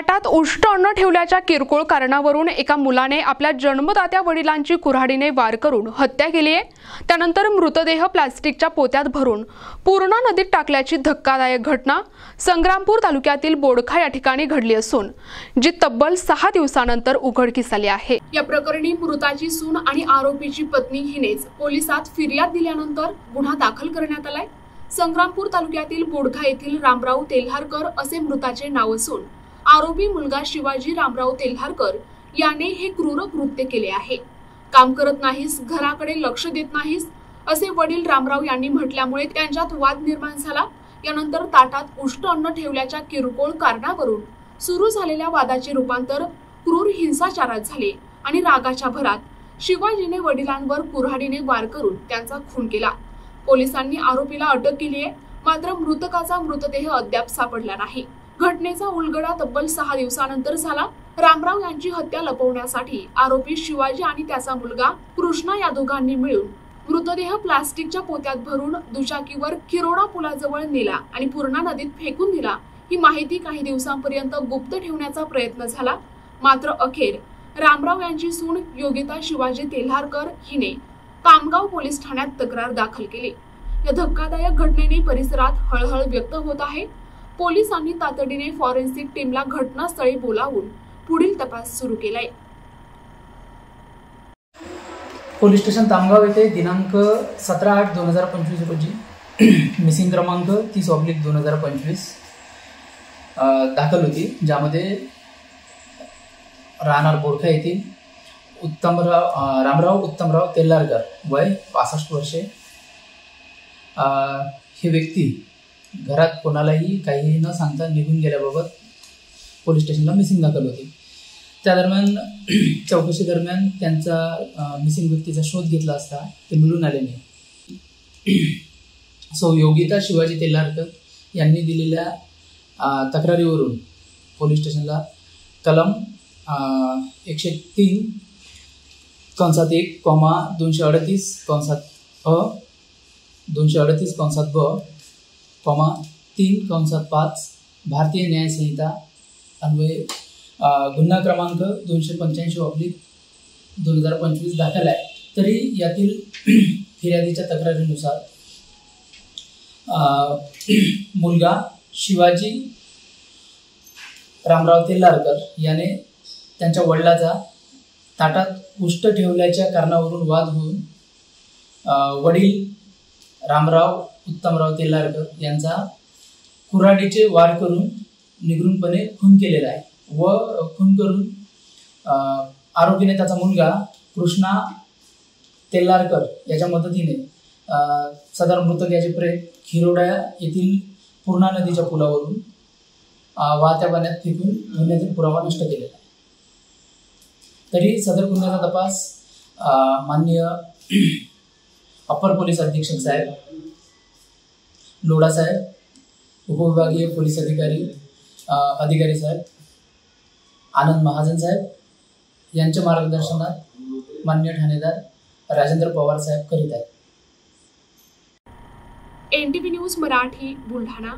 ताटात उष्ट अन्न ठेवल्याच्या किरकोळ कारणावरून एका मुलाने आपल्या जन्मदात्या वडिलांची कुऱ्हाडीने वार करून हत्या केली आहे। त्यानंतर मृतदेह प्लास्टिकच्या पोत्यात भरून पूर्णा नदीत टाकल्याची धक्कादायक घटना संग्रामपूर तालुक्यातील बोडखा या ठिकाणी घडली असून जी तब्बल 6 दिवसानंतर उघडकीस आली आहे। या प्रकरणी मृताची सून आणि आरोपीची पत्नी हिनेच पोलिसात फिर्याद दिल्यानंतर गुन्हा दाखल करण्यात आलाय। संग्रामपूर तालुक्यातील बोडखा येथील रामराव तेल्हारकर असे मृताचे नाव असून आरोपी मुलगा शिवाजी रामराव तेल्हारकर याने हे क्रूर कृत्य केले आहे। काम करत नाहीस, घराकडे लक्ष देत नाहीस असे वडील रामराव यांनी म्हटल्यामुळे त्यांच्यात वाद निर्माण झाला। यानंतर ताटात उष्ट अन्न ठेवल्याच्या किरकोळ कारणावरून सुरू झालेल्या वादाचे रूपांतर क्रूर हिंसाचारात झाले आणि रागाच्या भरात शिवाजीने वडिलांवर कुऱ्हाडीने वार करून त्यांचा खून केला। पोलिसांनी आरोपीला अटक केली आहे, मात्र मृतकाचा मृतदेह अद्याप सापडला नाही। घटनेचा उलगडा तब्बल 6 दिवसानंतर झाला। रामराव यांची हत्या लपवण्यासाठी आरोपी शिवाजी आणि त्याचा मुलगा कृष्णा या दोघांनी मिळून मृतदेह प्लास्टिकच्या पोत्यात भरून दुचाकीवर खिरोडा पुलाजवळ नेला आणि पूर्णा नदीत फेकून दिला। ही माहिती काही दिवसांपर्यंत गुप्त ठेवण्याचा प्रयत्न झाला, मात्र अखेर रामराव यांची सून योगिता शिवाजी तेल्हारकर हिने कामगाव पोलीस ठाण्यात तक्रार दाखल केली। या धक्कादायक घटनेने परिसरात हळहळ व्यक्त होत आहे। पोलिसांनी तातडीने फॉरेन्सिक टीमला घटनास्थळी बोलावून पुढील तपास सुरू केलाय। पोलीस स्टेशन तामगाव येथे दिनांक 17/8/2025 रोजी मिसिंग क्रमांक 30/2025 दाखल होती, ज्यामध्ये राहणार बोडखा येथील रामराव उत्तमराव तेल्हारकर वय 65 वर्षे हे व्यक्ती घरात कोणालाही काही न सांगता निघून गेल्याबाबत पोलीस स्टेशनला मिसिंग दाखल होती। त्या दरम्यान चौकशी दरम्यान त्यांचा मिसिंग व्यक्तीचा शोध घेतला असता ते मिळून आले नाही। सो योगिता शिवाजी तेल्हारकर यांनी दिलेल्या तक्रारीवरून पोलीस स्टेशनला कलम 103 कंसात 1 238 कंसात अ 238 कंसात ब 3 कंसात 5 भारतीय न्याय संहिता अन्वये गुन्हा क्रमांक 285/2025 दाखल आहे। तरी यातील फिर्यादीच्या तक्रारीनुसार मुलगा शिवाजी रामराव तेल्हारकर याने त्यांच्या वडिलाचा ताटात उष्ट ठेवल्याच्या कारणावरून वाद होऊन वडील रामराव उत्तमराव तेल्हारकर यांचा कुऱ्हाडीचे वार करून निगूनपणे खून केलेला आहे व खून करून आरोपीने त्याचा मुलगा कृष्णा तेल्हारकर याच्या मदतीने सदर मृतक याचे प्रेत खिरोडा येथील पूर्णा नदीच्या पुलावरून वाहत्या पाण्यात फेकून गुन्ह्यातील पुरावा नष्ट केलेला आहे। तरी सदर गुन्ह्याचा तपास माननीय अपर पोलीस अधीक्षक साहेब लोढा साहेब, उपविभागीय पोलीस अधिकारी साहेब आनंद महाजन साहेब यांच्या मार्गदर्शनात माननीय ठाणेदार राजेंद्र पवार साहेब करीत आहेत। NTV news Marathi Buldhana.